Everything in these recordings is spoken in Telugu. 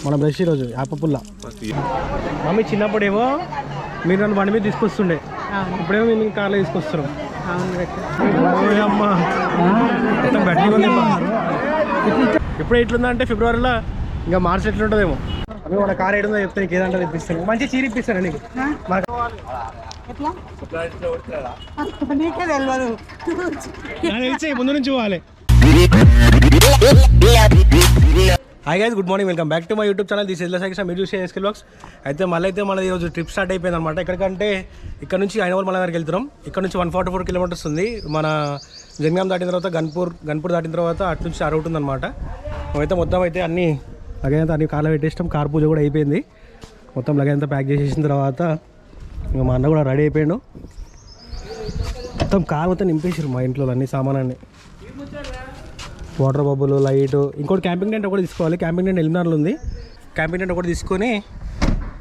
మన బ్రష్ ఈరోజు యాప పుల్ల. మమ్మీ చిన్నప్పుడేమో మీరు నన్ను బండి మీద తీసుకొస్తుండే, ఇప్పుడేమో మేము కార్లో తీసుకొస్తున్నాం. అమ్మా ఇప్పుడు ఎట్లుందంటే ఫిబ్రవరిలో ఇంకా మార్చి ఎట్లుంటుందేమో. అవి మన కార్ ఏడుందో చెప్తే నీకు ఏదంటే ఇప్పిస్తాను, మంచి చీర ఇప్పిస్తాను నీకు. ముందు నుంచి పోవాలి. Hi guys, good morning, welcome back to my YouTube channel. This is Lasaksha, మీరు చూసే ఎస్కే బ్లాగ్స్. అయితే మళ్ళీ మన ఈరోజు ట్రిప్ స్టార్ట్ అయిపోయింది అనమాట. ఎక్కడికంటే ఇక్కడ నుంచి ఐనవల్ మల దగ్గరికి వెళ్తున్నాం. ఇక్కడ నుంచి 144 కిలోమీటర్స్ ఉంది. మన జనగాం దాటిన తర్వాత గన్పూర్ దాటిన తర్వాత అటు నుంచి ఆ రూట్ ఉందన్నమాట. మేమైతే మొత్తం అయితే అన్ని లగేజ్ అన్ని కార్లో పెట్టేస్తాం. కార్ పూజ కూడా అయిపోయింది. మొత్తం లగేజ్ అంతా ప్యాక్ చేసేసిన తర్వాత ఇంకా మా అన్న కూడా రెడీ అయిపోయాడు. మొత్తం కార్ మొత్తం నింపేసారు మా ఇంట్లో అన్ని సామానాన్ని. వాటర్ బబ్బులు, లైట్, ఇంకోటి క్యాంపింగ్ టెంట్ ఒకటి తీసుకోవాలి. క్యాంపింగ్ టెంట్ ఎలిమినార్లో ఉంది. క్యాంపింగ్ టెంట్ ఒకటి తీసుకొని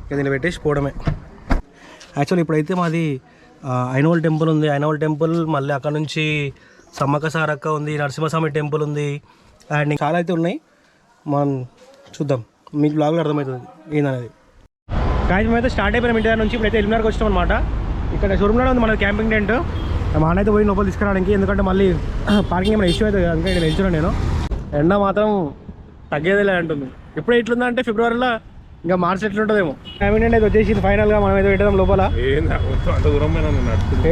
దీన్ని పెట్టేసి పోవడమే. యాక్చువల్లీ ఇప్పుడైతే మాది ఐనవల్ టెంపుల్ ఉంది. ఐనవల్ టెంపుల్, మళ్ళీ అక్కడ నుంచి సమ్మక్క సారక్క ఉంది, నరసింహస్వామి టెంపుల్ ఉంది, అండ్ చాలా అయితే ఉన్నాయి. మనం చూద్దాం, మీకు బ్లాగ్లో అర్థమవుతుంది ఏందనేది. కానీ మేమైతే స్టార్ట్ అయిపోయినాం ఇంటి దగ్గర నుంచి. ఇప్పుడైతే ఎలిమినార్కి వచ్చాం అనమాట. ఇక్కడ షోరూమ్లో ఉంది మన క్యాంపింగ్ టెంట్. మా అన్న అయితే పోయి లోపల తీసుకురావడానికి, ఎందుకంటే మళ్ళీ పార్కింగ్ ఏమైనా ఇష్యూ అవుతుంది అందుకే ఇక్కడ వెళ్తున్నాను నేను. ఎండ మాత్రం తగ్గేదేలే అంటుంది. ఇప్పుడు ఎట్లుందంటే ఫిబ్రవరిలో ఇంకా మార్చి ఎట్లుంటుందేమో. క్యాంపింగ్ టెంట్ అయితే వచ్చేసింది ఫైనల్గా. మనం అయితే పెట్టదాం లోపల.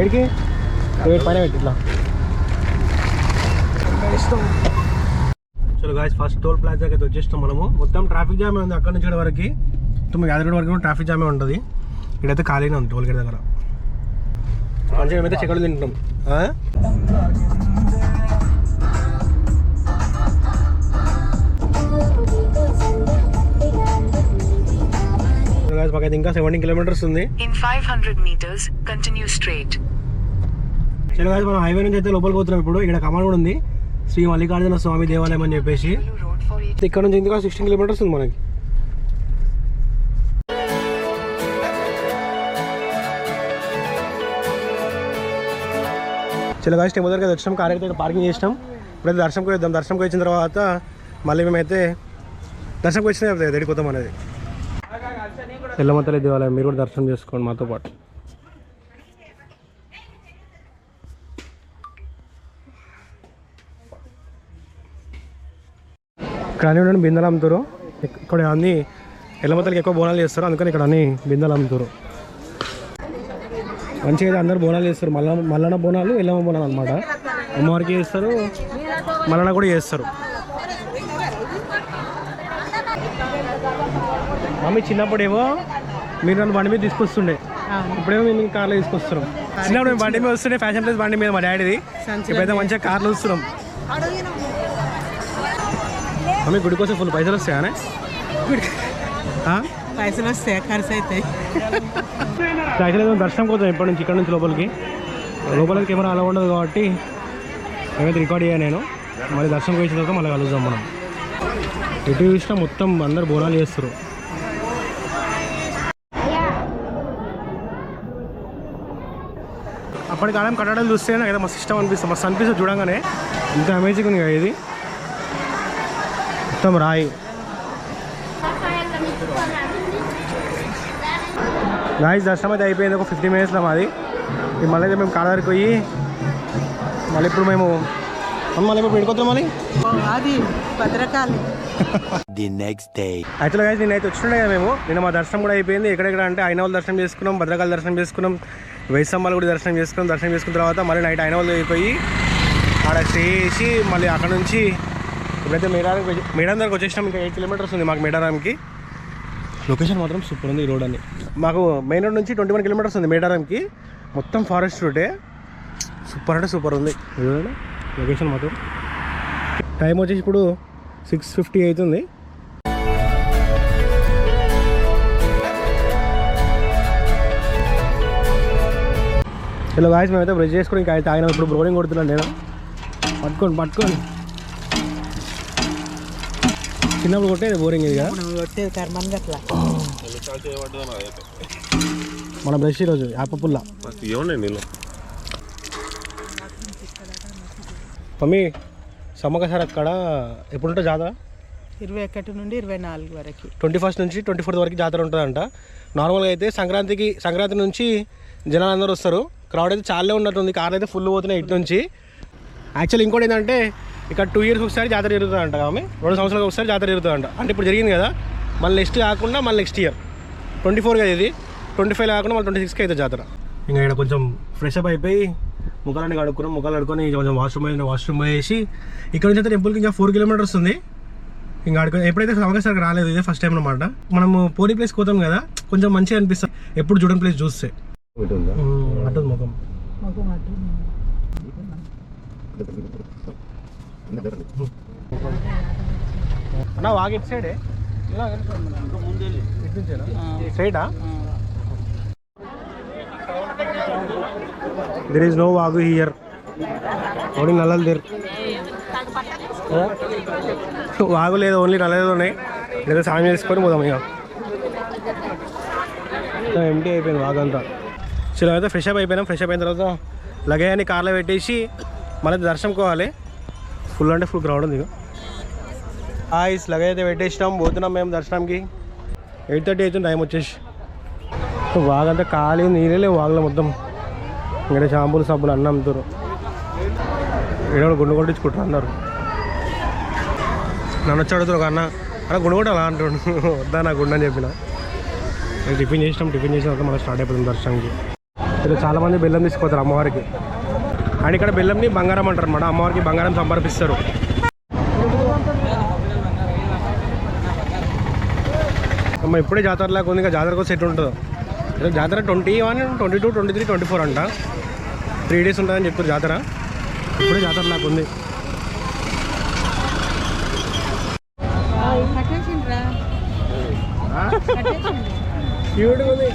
ఏడికి పైన పెట్టి ఇట్లా చలో గాయ్స్, ఫస్ట్ టోల్ ప్లాజాకి అయితే వచ్చేస్తాం మనము. మొత్తం ట్రాఫిక్ జామే ఉంది అక్కడ నుంచి ఇక్కడ వరకు. మొత్తం యాదగిరి వరకు ట్రాఫిక్ జామే ఉంటుంది. ఇక్కడైతే ఖాళీనే ఉంది టోల్ గేట్ దగ్గర. మంచిగా మేమైతే చెక్కలు తింటున్నాం. మాకైతే ఇంకా 17 కిలోమీటర్స్ ఉంది. చలో గాయ్స్, మనం హైవే నుంచి అయితే లోపలికి పోతున్నాం. ఇప్పుడు ఇక్కడ కమాండ్ కూడా ఉంది, శ్రీ మల్లికార్జున స్వామి దేవాలయం అని చెప్పేసి. ఇక్కడ నుంచి ఇంకా 16 కిలోమీటర్స్ ఉంది మనకి. చలో గాయ్స్, టెంపుల్ దగ్గరికి వచ్చినాం. కార్ అయితే పార్కింగ్ చేసినాం. ఇప్పుడైతే దర్శనంకి వెళ్దాం. దర్శనంకి వచ్చిన తర్వాత మళ్ళీ మేమైతే దర్శనంకి వచ్చినా దగ్గరికి పోతాం అనేది. ఎల్లమతల్లి దేవాలయం, మీరు కూడా దర్శనం చేసుకోండి మాతో పాటు. ఇక్కడ అన్నీ ఉండండి బిందెలు అమ్ముతారు. ఇక్కడ అన్ని ఎల్లమతల్లికి ఎక్కువ బోనాలు చేస్తారు, అందుకని ఇక్కడ అన్ని బిందెలు అమ్ముతారు. మంచిగా అయితే అందరు బోనాలు చేస్తారు. మల్లన్న బోనాలు, ఎల్లమ్మ బోనాలు అనమాట. అమ్మవారికి చేస్తారు, మల్లన్న కూడా చేస్తారు. మమ్మీ చిన్నప్పుడేమో మీరు నన్ను బండి మీద తీసుకొస్తుండే, ఇప్పుడేమో మేము కార్లో తీసుకొస్తున్నాం. చిన్నప్పుడు మేము బండి మీద వస్తుండే, ఫ్యాషన్ ప్లేస్ బండి మీద మా డాడీది. ఇప్పుడైతే మంచిగా కార్లో వస్తున్నాం. మమ్మీ గుడి కోసం ఫుల్ పైసలు వస్తాయనే? పైసలు వస్తాయి, ఖర్చు అవుతాయి. యాక్చువల్గా దర్శనం కోసం ఇప్పటి నుంచి ఇక్కడ నుంచి లోపలికి కెమెరా అలా ఉండదు కాబట్టి మేమైతే రికార్డ్ అయ్యా నేను. మళ్ళీ దర్శనం వచ్చిన తర్వాత మళ్ళీ కలుద్దాం మనం. ఎటు చూసినా మొత్తం అందరు బోనాలు చేస్తారు. అప్పటి కాలం కట్టడాలు చూస్తే నాకు ఏదో మస్తు ఇష్టం అనిపిస్తుంది. మస్తు అనిపిస్తుంది చూడంగానే. ఇంత అమేజింగ్ ఉంది కదా ఇది. మొత్తం రాయి. గాయ్స్, దర్శనం అయితే అయిపోయింది ఒక 50 మినిట్స్లో మాది. మళ్ళీ అయితే మేము కాడ దగ్గరికి పోయి మళ్ళీ ఇప్పుడు మేము పెట్టుకోతాం. మళ్ళీ అది భద్రకాళి. యాక్చువల్గా గాయ్స్, నేనైతే వచ్చిండే కదా మేము. నిన్న మా దర్శనం కూడా అయిపోయింది. ఎక్కడెక్కడ అంటే ఐనవల్ దర్శనం చేసుకున్నాం, భద్రకాళి దర్శనం చేసుకున్నాం, వైసమ్మాలు కూడా దర్శనం చేసుకున్నాం. దర్శనం చేసుకున్న తర్వాత మళ్ళీ నైట్ ఐనవల్ అయిపోయి ఆడ స్టే చేసి మళ్ళీ అక్కడ నుంచి ఇప్పుడైతే మేడారం దగ్గరకు వచ్చేసినాం. ఇంకా 8 కిలోమీటర్స్ ఉంది మాకు మేడారంకి. లొకేషన్ మాత్రం సూపర్ ఉంది. ఈ రోడ్ అని మాకు మెయిన్ రోడ్ నుంచి 21 కిలోమీటర్స్ ఉంది మేడారంకి. మొత్తం ఫారెస్ట్ రూటే. సూపర్ అంటే సూపర్ ఉంది లొకేషన్ మాత్రం. టైం వచ్చేసి ఇప్పుడు 6:50 అవుతుంది. హలో గాయ్స్, మేమైతే బ్రష్ చేసుకుని ఇంకా అయితే ఆగినాం. ఇప్పుడు బ్రోడింగ్ కొడుతున్నాను నేను. పట్టుకోండి చిన్నప్పుడు కొట్టేది బోరింగ్ ఇది. మన బ్రష్ ఈరోజు యాప పుల్ల. మమ్మీ సమ్మక్క సార్ అక్కడ ఎప్పుడుంటే జాతర 21 నుండి 24 వరకు. 21 నుంచి 24 వరకు జాతర ఉంటుందంట. నార్మల్గా అయితే సంక్రాంతి నుంచి జనాలు అందరూ వస్తారు. క్రౌడ్ అయితే చాలా ఉన్నట్టుంది. కార్లు అయితే ఫుల్ పోతున్నాయి ఇటు నుంచి. యాక్చువల్లీ ఇంకోటి ఏంటంటే ఇక్కడ 2 ఇయర్స్ ఒకసారి జాతర జరుగుతుందంట. ఆమె 2 సంవత్సరాలకు ఒకసారి జాతర జరుగుతుందంట. అంటే ఇప్పుడు జరిగింది కదా, మళ్ళీ నెక్స్ట్ కాకుండా మళ్ళీ నెక్స్ట్ ఇయర్ 24 కదా ఇది, 25 కాకుండా మళ్ళీ 26కి అయితే జాతర. ఇంకా ఇక్కడ కొంచెం ఫ్రెష్ అప్ అయిపోయి ముఖాలన్నీ కడుక్కున్నాం. ముఖాలు కడుక్కొని కొంచెం వాష్రూమ్ వేసి ఇక్కడ నుంచి అయితే టెంపుల్కి ఇంకా 4 కిలోమీటర్స్ ఉంది. ఇంకా ఎప్పుడైతే అవకాశానికి రాలేదు, ఇదే ఫస్ట్ టైం అనమాట. మనము పోనీ ప్లేస్కి పోతాం కదా, కొంచెం మంచిగా అనిపిస్తుంది ఎప్పుడు చూడని ప్లేస్ చూస్తే. అడ్డది ముఖం అన్న వాగు ఇటు సైడే స్ట్రైటా? దెర్ ఈస్ నో వాగు హియర్, ఓన్లీ నల్లలు దేర్. వాగు లేదు, ఓన్లీ నల్లలు ఉన్నాయి. లేదా సాయం చేసుకొని పోదాం. ఇక ఎంటీ అయిపోయింది వాగు అంతా. సో అయితే ఫ్రెష్ అప్ అయిపోయినాం. ఫ్రెష్ అప్ అయిన తర్వాత లగేజ్ కార్లో పెట్టేసి మళ్ళీ దర్శనం పోవాలి. ఫుల్ అంటే ఫుల్ క్రౌడ్ ఉంది. ఇక ఆయిస్ లగేజ్ అయితే పెట్టేసినాం, పోతున్నాం మేము దర్శనంకి. 8:30 అవుతుంది టైం వచ్చేసి. వాగంతా ఖాళీ, నీళ్ళే లేవు వాగులో మొత్తం. ఇంకా షాంపూలు సబ్బులు అన్నీ అమ్ముతారు. ఏడో గుండు కొట్టించుకుంటారు అన్నారు. నన్ను వచ్చి అడుగుతారు ఒక అన్న గుండు కొట్టాలా అంటాడు. వద్దా నా గుండు అని చెప్పిన. టిఫిన్ చేసిన తర్వాత మళ్ళీ స్టార్ట్ అయిపోతుంది దర్శనంకి. ఇక్కడ చాలామంది బెల్లం తీసుకుపోతారు అమ్మవారికి. అండ్ ఇక్కడ బెల్లంని బంగారం అంటారు అన్నమాట. అమ్మవారికి బంగారం సమర్పిస్తారు. అమ్మ ఇప్పుడే జాతర లాగా ఉంది. ఇంకా జాతర కోసం ఎట్లా ఉంటుందో. జాతర 21, 22, 23, 24 అంట. 3 days ఉంటుందని చెప్తారు జాతర. ఇప్పుడే జాతర లాగా ఉంది. ఉంది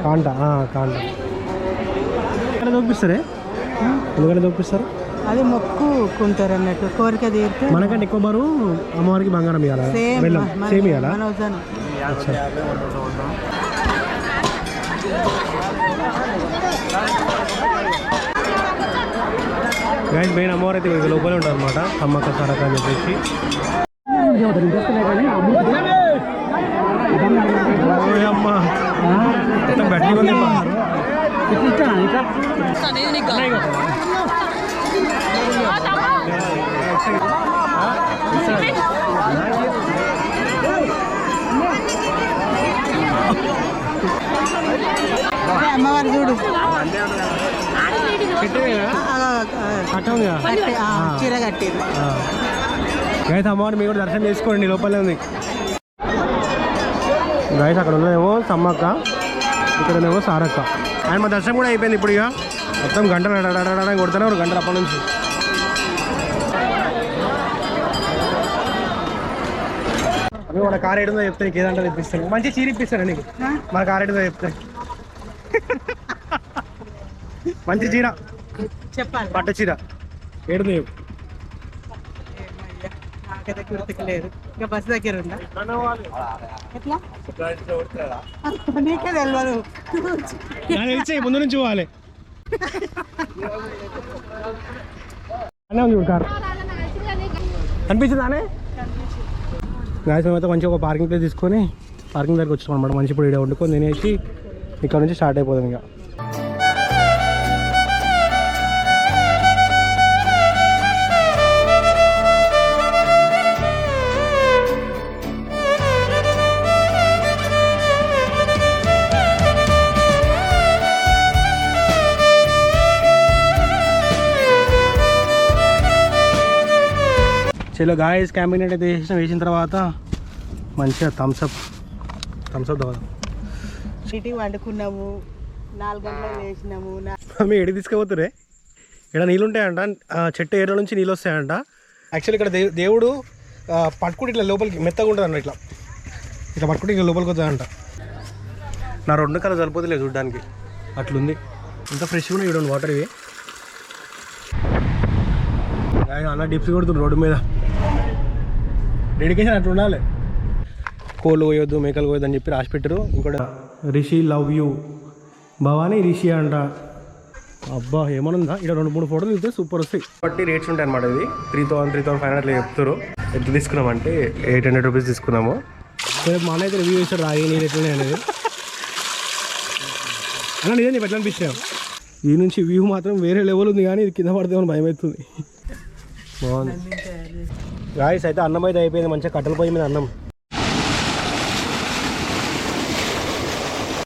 కాంట ఎక్కడ దొప్పిస్తారే? ఎందుకంటే దొప్పిస్తారు? అది మొక్కుకుంటారు అన్నట్టు, కోరిక తీరితే. మనకంటే ఎక్కువ బరువు అమ్మవారికి బంగారం ఇవ్వాలా? బెల్లం సేమ్ ఇవ్వాలా? గైస్ మెయిన్ అమ్మవారు అయితే లోపలే ఉంటారు అనమాట. సమ్మక్క సారక్క అని చెప్పేసి. అమ్మ గట్టి ఉంది. అమ్మవారు చూడు చీర కట్టింది. గైస్ అమ్మవారిని మీరు కూడా దర్శనం చేసుకోండి, లోపలే ఉంది. గైస్ అక్కడ ఉన్నదేమో సమ్మక్క, ఇక్కడనేమో సారక్క. అండ్ మా దర్శనం కూడా అయిపోయింది. ఇప్పుడు ఇక మొత్తం గంటలు కొడుతూనే ఒక గంటలు అప్పటి నుంచి. మన కార్ ఏడుందో చెప్తే నీకు ఏదంటే ఇప్పిస్తాను. మంచి చీర ఇప్పిస్తాను నీకు. మన కార్ ఏడుందో చెప్తే మంచి చీర చెప్పాలి. పట్టు చీర ఏడుందో చెప్పు. గుర్తుకులేదు. ఇంకా బస్సు దగ్గర ఉందా? ఎట్లా నీకే తెలియదు. ముందు నుంచి పోవాలి. అనే ఉంది కారు అనిపించిందానే. గాయస్ మేమైతే మంచిగా ఒక పార్కింగ్ ప్లేస్ తీసుకొని పార్కింగ్ దగ్గరికి వచ్చాం అనమాట. మంచి ఇప్పుడు ఇక్కడ వండుకొని తినేసి ఇక్కడ నుంచి స్టార్ట్ అయిపోతాం ఇక. చలో గాయస్ క్యాంపింగ్ నైట్ అయితే వేసిన తర్వాత మంచిగా థమ్స్అప్ తాగుదాం. సిటీ వండుకున్నాము, 4 గంటలకు వేసినాము. మేము ఎడికి తీసుకుపోతురే. ఇక్కడ నీళ్ళు ఉంటాయంట, చెట్టు ఏర్ల నుంచి నీళ్ళు వస్తాయంట. యాక్చువల్లీ ఇక్కడ దేవుడు పట్టుకుంటే ఇట్లా లోపలికి మెత్తగా ఉంటుంది అన్న. ఇట్లా పట్టుకుంటే ఇట్లా లోపలికి వస్తుందంట. నా 2 కలర్ సరిపోతలేదు చూడడానికి, అట్లుంది. ఇంత ఫ్రెష్గా ఉన్నాయి చూడండి వాటర్ ఇవి. అన్న డిప్స్ కొడుతుంది రోడ్డు మీద. డెడికేషన్ అట్లా ఉండాలి. కోళ్ళు కోయొద్దు, మేకలు కోయొద్దు అని చెప్పి రాసి పెట్టారు. ఇంకోటి రిషి లవ్ యూ భవానీ రిషి అంట. అబ్బా ఏమనుందా ఇక్కడ 2-3 ఫోటోలు చూస్తే సూపర్ వస్తాయి. బట్టి రేట్స్ ఉంటాయి అనమాట. ఇది 3,000-3,500 అట్లా చెప్తారు. ఎంత తీసుకున్నామంటే 800 రూపీస్ తీసుకున్నాము. మా అన్న అయితే రివ్యూ చేస్తాడు రాగి నీరు ఎట్లనే అనేది. అన్న నిజం చెప్పి ఎట్లా అనిపించాను. ఈ నుంచి వ్యూ మాత్రం వేరే లెవెల్ ఉంది, కానీ ఇది కింద పడితే భయం అవుతుంది. బాగుంది గాయస్. అయితే అన్నం అయితే అయిపోయింది. మంచిగా కట్టెల పొయ్యి మీద అన్నం